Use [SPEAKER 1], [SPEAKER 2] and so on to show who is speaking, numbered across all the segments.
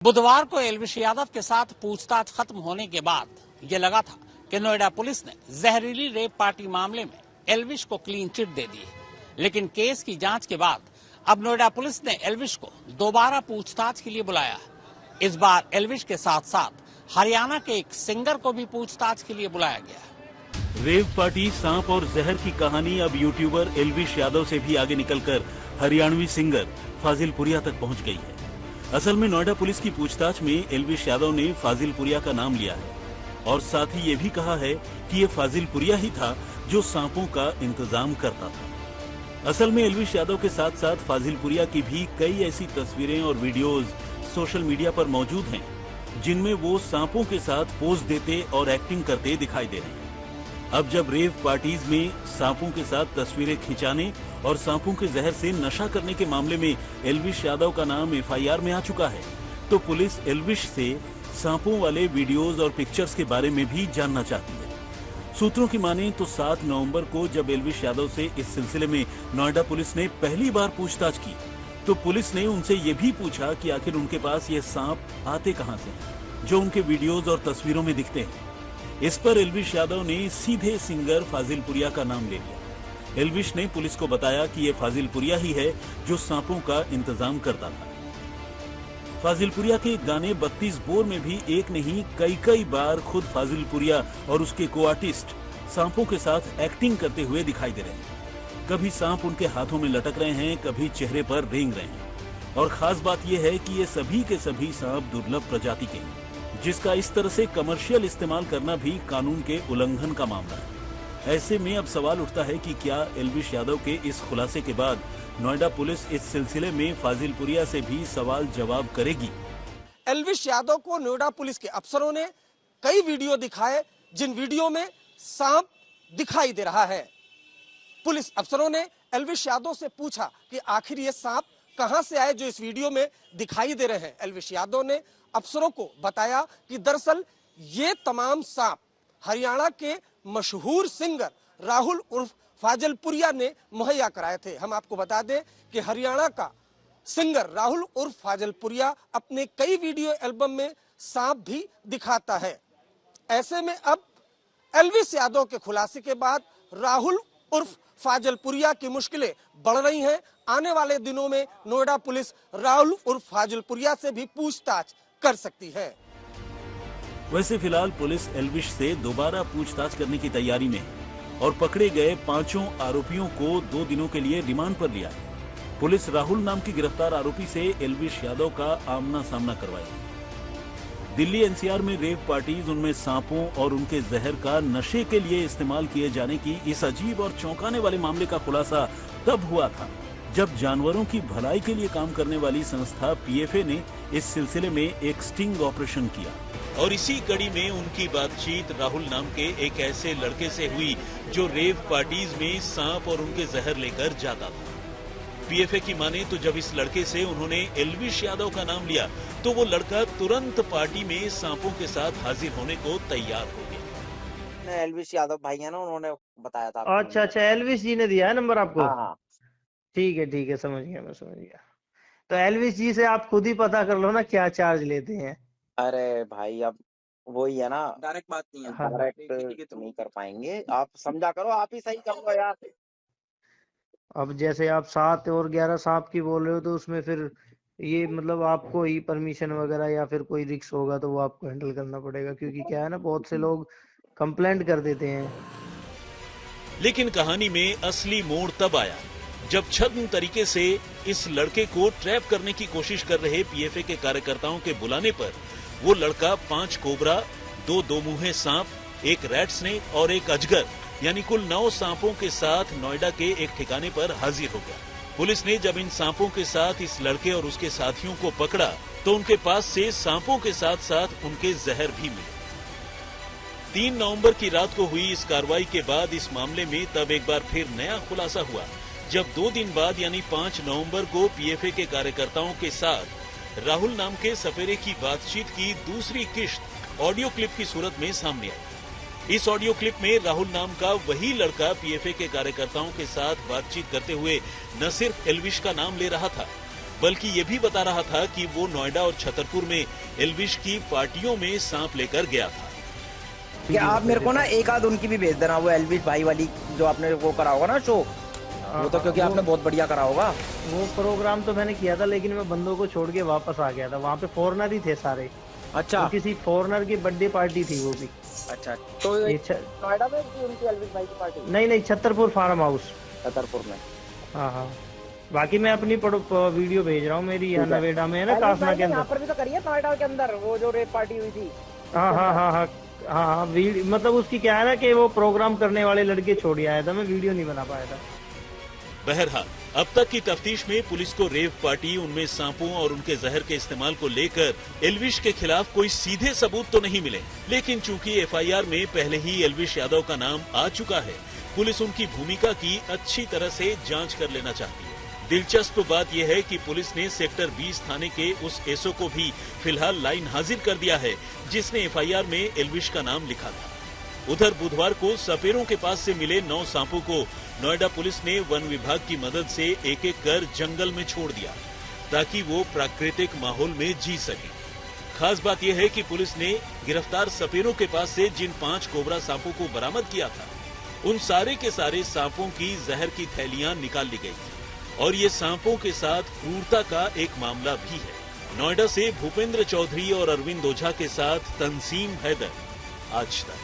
[SPEAKER 1] बुधवार को एल्विश यादव के साथ पूछताछ खत्म होने के बाद ये लगा था कि नोएडा पुलिस ने जहरीली रेप पार्टी मामले में एल्विश को क्लीन चिट दे दी है। लेकिन केस की जांच के बाद अब नोएडा पुलिस ने एल्विश को दोबारा पूछताछ के लिए बुलाया है। इस बार एल्विश के साथ साथ हरियाणा के एक सिंगर को भी पूछताछ के लिए बुलाया गया।
[SPEAKER 2] रेप पार्टी, सांप और जहर की कहानी अब यूट्यूबर एल्विश यादव से भी आगे निकलकर हरियाणवी सिंगर फाजिल पुरिया तक पहुंच गई है। असल में नोएडा पुलिस की पूछताछ में एल्विश यादव ने फाजिल पुरिया का नाम लिया है और साथ ही ये भी कहा है कि ये फाजिल पुरिया ही था जो सांपों का इंतजाम करता था। असल में एल्विश यादव के साथ साथ फाजिल पुरिया की भी कई ऐसी तस्वीरें और वीडियोस सोशल मीडिया पर मौजूद हैं जिनमें वो सांपों के साथ पोज देते और एक्टिंग करते दिखाई दे रहे हैं। अब जब रेव पार्टीज में सांपों के साथ तस्वीरें खिंचाने और सांपों के जहर से नशा करने के मामले में एल्विश यादव का नाम एफआईआर में आ चुका है, तो पुलिस एल्विश से सांपों वाले वीडियोस और पिक्चर्स के बारे में भी जानना चाहती है। सूत्रों की माने तो 7 नवंबर को जब एल्विश यादव से इस सिलसिले में नोएडा पुलिस ने पहली बार पूछताछ की, तो पुलिस ने उनसे ये भी पूछा कि आखिर उनके पास ये सांप आते कहां से जो उनके वीडियोज और तस्वीरों में दिखते हैं। इस पर एल्विश यादव ने सीधे सिंगर फाजिल पुरिया का नाम ले लिया। एल्विश ने पुलिस को बताया कि ये फाजिल पुरिया ही है जो सांपों का इंतजाम करता था। फाजिल पुरिया के गाने 32 बोर में भी एक नहीं कई बार खुद फाजिल पुरिया और उसके को आर्टिस्ट सांपों के साथ एक्टिंग करते हुए दिखाई दे रहे हैं। कभी सांप उनके हाथों में लटक रहे हैं, कभी चेहरे पर रेंग रहे हैं। और खास बात यह है कि ये सभी के सभी सांप दुर्लभ प्रजाति के हैं, जिसका इस तरह से कमर्शियल इस्तेमाल करना भी कानून के उल्लंघन का मामला है। ऐसे में अब सवाल उठता है कि क्या एल्विश यादव के इस खुलासे के बाद नोएडा पुलिस इस सिलसिले में फाजिल पुरिया से भी सवाल जवाब करेगी।
[SPEAKER 3] एल्विश यादव को नोएडा पुलिस के अफसरों ने कई वीडियो दिखाए जिन वीडियो में सांप दिखाई दे रहा है। पुलिस अफसरों ने एल्विश यादव से पूछा कि आखिर ये सांप कहां से आए जो इस वीडियो में दिखाई दे रहे हैं। एल्विश यादव ने अफसरों को बताया कि दरअसल ये तमाम सांप हरियाणा के मशहूर सिंगर राहुल उर्फ फाजिल पुरिया ने मुहैया कराए थे। हम आपको बता दें कि हरियाणा का सिंगर राहुल उर्फ फाजिल पुरिया अपने कई वीडियो एल्बम में सांप भी दिखाता है। ऐसे में अब एल्विश यादव के खुलासे के बाद राहुल उर्फ फाजिल पुरिया की मुश्किलें बढ़ रही हैं। आने वाले दिनों में नोएडा पुलिस राहुल उर्फ फाजिल पुरिया से भी पूछताछ कर सकती है।
[SPEAKER 2] वैसे फिलहाल पुलिस एल्विश से दोबारा पूछताछ करने की तैयारी में है और पकड़े गए 5 आरोपियों को 2 दिनों के लिए रिमांड पर लिया है। पुलिस राहुल नाम की गिरफ्तार आरोपी से एल्विश यादव का आमना सामना करवाएगी। दिल्ली एनसीआर में रेव पार्टीज, उनमें सांपों और उनके जहर का नशे के लिए इस्तेमाल किए जाने की इस अजीब और चौंकाने वाले मामले का खुलासा तब हुआ था जब जानवरों की भलाई के लिए काम करने वाली संस्था पीएफए ने इस सिलसिले में एक स्टिंग ऑपरेशन किया।
[SPEAKER 4] और इसी कड़ी में उनकी बातचीत राहुल नाम के एक ऐसे लड़के से हुई जो रेव पार्टीज में सांप और उनके जहर लेकर जाता था। पीएफए की माने तो जब इस लड़के से उन्होंने एल्विश यादव का नाम लिया तो वो लड़का तुरंत पार्टी में सांपों के साथ हाजिर होने को तैयार हो गया।
[SPEAKER 5] एल्विश यादव भाई है ना, उन्होंने बताया था।
[SPEAKER 6] अच्छा, एल्विश जी ने दिया है नंबर आपको?
[SPEAKER 5] हाँ।
[SPEAKER 6] ठीक है, समझ गया, मैं समझ गया। तो एल्विश जी से आप खुद ही पता कर लो ना क्या चार्ज लेते हैं।
[SPEAKER 5] अरे भाई अब वही है ना,
[SPEAKER 7] डायरेक्ट बात नहीं है।
[SPEAKER 6] हाँ।
[SPEAKER 5] डायरेक्ट नहीं कर पाएंगे, आप समझा करो, आप ही सही करो यार।
[SPEAKER 6] अब जैसे आप 7 और 11 सांप की बोल रहे हो तो उसमें फिर ये मतलब आपको ही परमिशन वगैरह या फिर कोई रिस्क होगा तो वो आपको हैंडल करना पड़ेगा, क्योंकि क्या है ना, बहुत से लोग कंप्लेंट कर देते हैं।
[SPEAKER 4] लेकिन कहानी में असली मोड़ तब आया जब छद्म तरीके से इस लड़के को ट्रैप करने की कोशिश कर रहे पीएफए के कार्यकर्ताओं के बुलाने पर वो लड़का 5 कोबरा, 2 दोमुहे सांप, 1 रैट स्नेक और 1 अजगर यानी कुल 9 सांपों के साथ नोएडा के एक ठिकाने पर हाजिर हो गया। पुलिस ने जब इन सांपों के साथ इस लड़के और उसके साथियों को पकड़ा तो उनके पास से सांपों के साथ साथ उनके जहर भी मिले। 3 नवंबर की रात को हुई इस कार्रवाई के बाद इस मामले में तब एक बार फिर नया खुलासा हुआ जब 2 दिन बाद यानी 5 नवंबर को पीएफए के कार्यकर्ताओं के साथ राहुल नाम के सपेरे की बातचीत की दूसरी किश्त ऑडियो क्लिप की सूरत में सामने आई। इस ऑडियो क्लिप में राहुल नाम का वही लड़का पीएफए के कार्यकर्ताओं के साथ बातचीत करते हुए न सिर्फ एल्विश का नाम ले रहा था बल्कि ये भी बता रहा था कि वो नोएडा और छतरपुर में एल्विश की पार्टियों में सांप लेकर गया था।
[SPEAKER 5] क्या आप मेरे को ना एक आध उनकी भी भेज देना, वो एल्विश भाई वाली जो आपने वो करा होगा ना शो, वो तो क्योंकि आपने बहुत बढ़िया करा होगा।
[SPEAKER 6] वो प्रोग्राम तो मैंने किया था, लेकिन मैं बंदों को छोड़ के वापस आ गया था। वहाँ पे फॉरेनर ही थे सारे।
[SPEAKER 5] अच्छा,
[SPEAKER 6] तो किसी फॉरेनर की बर्थडे पार्टी थी वो भी।
[SPEAKER 5] अच्छा, तो नोएडा में भी उनकी एल्विश भाई की पार्टी?
[SPEAKER 6] नहीं, छतरपुर फार्म हाउस,
[SPEAKER 5] छतरपुर में।
[SPEAKER 6] हाँ। बाकी मैं अपनी वीडियो भेज रहा हूँ, मेरी यहाँ नोएडा में है ना, कासना के अंदर।
[SPEAKER 5] यहाँ पर भी तो करी है नोएडा के अंदर, वो जो रेप पार्टी हुई थी।
[SPEAKER 6] हाँ, मतलब उसकी क्या है ना कि वो प्रोग्राम करने वाले लड़के छोड़ आया था, मैं वीडियो नहीं बना पाया था।
[SPEAKER 4] बहरहाल अब तक की तफ्तीश में पुलिस को रेव पार्टी, उनमें सांपों और उनके जहर के इस्तेमाल को लेकर एल्विश के खिलाफ कोई सीधे सबूत तो नहीं मिले, लेकिन चूंकि एफआईआर में पहले ही एल्विश यादव का नाम आ चुका है, पुलिस उनकी भूमिका की अच्छी तरह से जांच कर लेना चाहती है। दिलचस्प बात यह है कि पुलिस ने सेक्टर 20 थाने के उस एसओ को भी फिलहाल लाइन हाजिर कर दिया है, जिसने एफआईआर में एल्विश का नाम लिखा था। उधर बुधवार को सपेरों के पास से मिले 9 सांपों को नोएडा पुलिस ने वन विभाग की मदद से एक-एक कर जंगल में छोड़ दिया, ताकि वो प्राकृतिक माहौल में जी सके। खास बात यह है कि पुलिस ने गिरफ्तार सपेरों के पास से जिन 5 कोबरा सांपों को बरामद किया था, उन सारे के सारे सांपों की जहर की थैलियां निकाल ली गई थी, और ये सांपों के साथ क्रूरता का एक मामला भी है। नोएडा से भूपेंद्र चौधरी और अरविंद ओझा के साथ तंसीम हैदर, आज तक।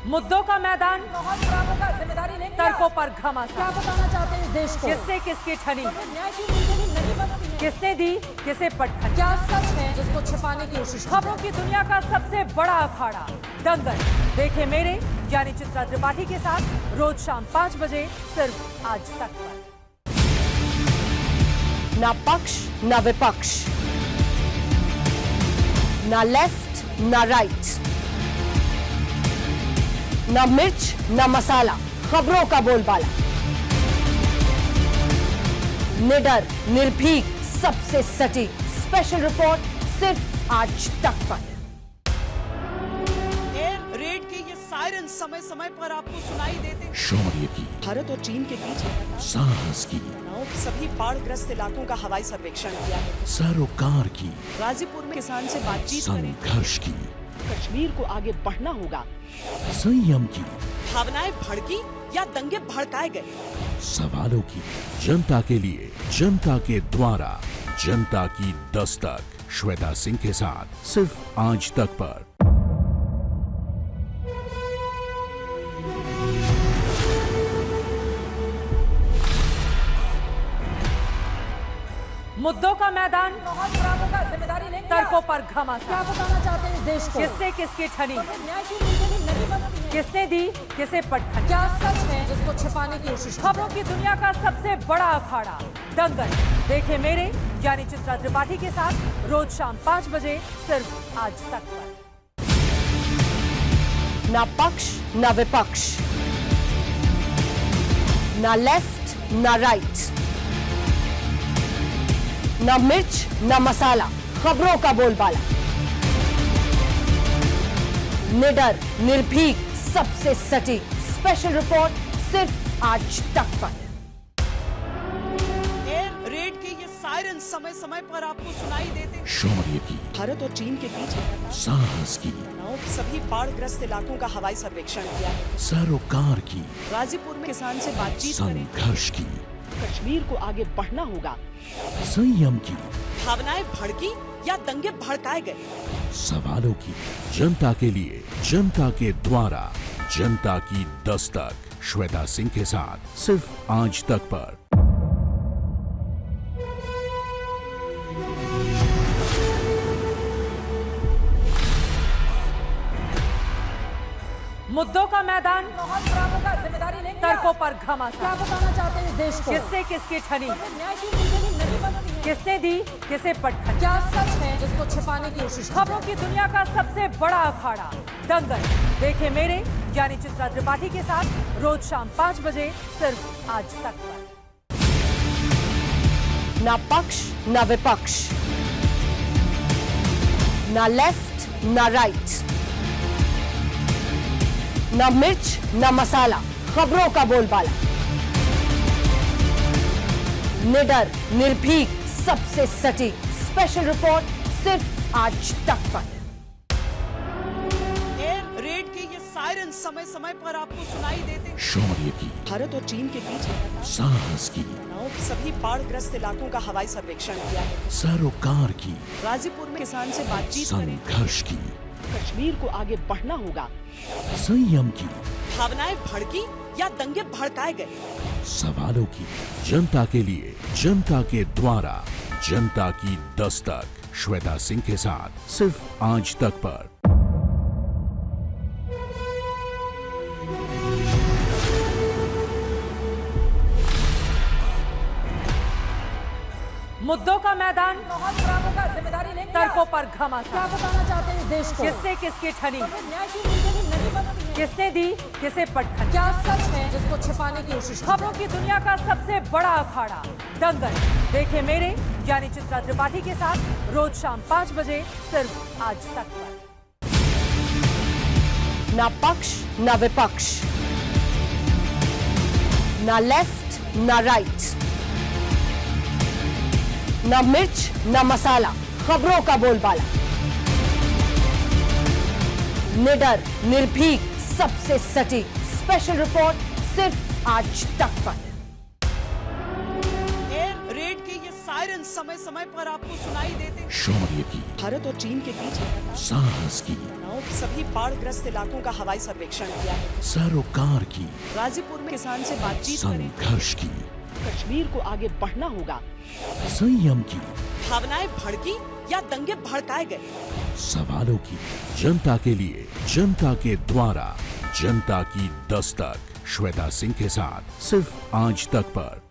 [SPEAKER 7] मुद्दों का मैदान, जिम्मेदारी नहीं, तर्कों पर घमासान। क्या बताना चाहते हैं इस देश को? किससे किसकी ठनी, किसने दी किसे पटखनी, क्या सच है जिसको छिपाने की कोशिश। खबरों की दुनिया का सबसे बड़ा अखाड़ा दंगल देखे मेरे यानी चित्रा त्रिपाठी के साथ रोज शाम 5 बजे सिर्फ आज तक पर।
[SPEAKER 8] ना पक्ष ना विपक्ष, ना लेफ्ट ना राइट, ना मिर्च ना मसाला, खबरों का बोलबाला, निडर निर्भीक सबसे सटीक स्पेशल रिपोर्ट सिर्फ आज तक पर।
[SPEAKER 9] एयर रेड के ये सायरन समय समय पर आपको सुनाई देते।
[SPEAKER 10] शौर्य की,
[SPEAKER 9] भारत और चीन के बीच
[SPEAKER 10] साहस की,
[SPEAKER 9] सभी बाढ़ग्रस्त इलाकों का हवाई सर्वेक्षण किया है।
[SPEAKER 10] सरोकार की,
[SPEAKER 9] गाजीपुर में किसान से बातचीत करें।
[SPEAKER 10] संघर्ष की,
[SPEAKER 9] कश्मीर को आगे बढ़ना होगा।
[SPEAKER 10] संयम की,
[SPEAKER 9] भावनाएं भड़की या दंगे भड़काए गए,
[SPEAKER 10] सवालों की, जनता के लिए, जनता के द्वारा, जनता की दस्तक। श्वेता सिंह के साथ सिर्फ आज तक पर।
[SPEAKER 7] मुद्दों का मैदान, जिम्मेदारी नहीं, तर्कों पर घमासान। क्या बताना चाहते हैं इस देश को? किससे किसकी ठनी, किसने दी किसे पटखनी, क्या सच है जिसको छिपाने की कोशिश। खबरों की दुनिया का सबसे बड़ा अखाड़ा दंगल देखे मेरे यानी चित्रा त्रिपाठी के साथ रोज शाम 5 बजे सिर्फ आज तक पर।
[SPEAKER 8] ना पक्ष ना विपक्ष, ना लेफ्ट ना राइट, ना मिर्च ना मसाला, खबरों का बोलबाला, निडर निर्भीक सबसे सटीक स्पेशल रिपोर्ट सिर्फ आज तक पर।
[SPEAKER 9] एयर रेड के ये सायरन समय समय पर आपको सुनाई देते।
[SPEAKER 10] शौर्य की,
[SPEAKER 9] भारत और चीन के बीच
[SPEAKER 10] साहस की,
[SPEAKER 9] सभी बाढ़ग्रस्त इलाकों का हवाई सर्वेक्षण किया है।
[SPEAKER 10] सरोकार की,
[SPEAKER 9] गाजीपुर में किसान से बातचीत करें।
[SPEAKER 10] संघर्ष की,
[SPEAKER 9] कश्मीर को आगे बढ़ना होगा।
[SPEAKER 10] संयम की,
[SPEAKER 9] भावनाएं भड़की या दंगे भड़काए गए,
[SPEAKER 10] सवालों की, जनता के लिए, जनता के द्वारा, जनता की दस्तक। श्वेता सिंह के साथ सिर्फ आज तक पर।
[SPEAKER 7] मुद्दों का मैदान, जिम्मेदारी नहीं, तर्कों पर घमासान। क्या बताना चाहते हैं इस देश को? किससे किसकी ठनी, किसने दी किसे पटखनी, क्या सच है जिसको छिपाने की कोशिश। खबरों की दुनिया का सबसे बड़ा अखाड़ा दंगल देखे मेरे यानी चित्रा त्रिपाठी के साथ रोज शाम 5 बजे सिर्फ आज तक पर।
[SPEAKER 8] ना पक्ष ना विपक्ष, ना लेफ्ट ना राइट, ना मिर्च, ना मसाला, खबरों का बोलबाला। निडर, निर्भीक, सबसे सटीक स्पेशल रिपोर्ट सिर्फ आज तक पर।
[SPEAKER 9] एयर रेड के ये सायरन समय समय पर आपको सुनाई देते हैं।
[SPEAKER 10] शौर्य की,
[SPEAKER 9] भारत और चीन के बीच
[SPEAKER 10] साहस की,
[SPEAKER 9] सभी बाढ़ग्रस्त इलाकों का हवाई सर्वेक्षण किया है।
[SPEAKER 10] सरोकार की,
[SPEAKER 9] गाजीपुर में किसान से बातचीत करें।
[SPEAKER 10] संघर्ष की,
[SPEAKER 9] कश्मीर को आगे बढ़ना होगा।
[SPEAKER 10] संयम की,
[SPEAKER 9] भावनाएं भड़की या दंगे भड़काए गए।
[SPEAKER 10] सवालों की, जनता के लिए, जनता के द्वारा, जनता की दस्तक। श्वेता सिंह के साथ सिर्फ आज तक पर।
[SPEAKER 7] मुद्दों का मैदान, माहौल खराब होगा, जिम्मेदारी लेंगे, तर्कों पर घमासान। क्या बताना चाहते हैं देश को? किससे किसकी ठनी? न्याय की नीति नहीं बनती है। किसने दी, किसे पटखनी? क्या सच है जिसको छिपाने की कोशिश? खबरों की दुनिया का सबसे बड़ा अखाड़ा दंगल देखे मेरे यानी चित्रा त्रिपाठी के साथ रोज शाम 5 बजे सिर्फ आज तक पर।
[SPEAKER 8] ना पक्ष, ना विपक्ष, ना लेफ्ट, ना राइट, ना मिर्च, ना मसाला, खबरों का बोलबाला। निडर, निर्भीक, सबसे सटीक स्पेशल रिपोर्ट सिर्फ आज तक पर।
[SPEAKER 9] एयर रेड के ये सायरन समय समय पर आपको सुनाई देते हैं।
[SPEAKER 10] शौर्य की,
[SPEAKER 9] भारत और चीन के बीच
[SPEAKER 10] साहस की,
[SPEAKER 9] सभी बाढ़ग्रस्त इलाकों का हवाई सर्वेक्षण किया है।
[SPEAKER 10] सरोकार की,
[SPEAKER 9] गाजीपुर में किसान से बातचीत करें।
[SPEAKER 10] संघर्ष की,
[SPEAKER 9] कश्मीर को आगे बढ़ना होगा।
[SPEAKER 10] संयम की,
[SPEAKER 9] भावनाएं भड़की या दंगे भड़काए गए।
[SPEAKER 10] सवालों की, जनता के लिए, जनता के द्वारा, जनता की दस्तक। श्वेता सिंह के साथ सिर्फ आज तक पर।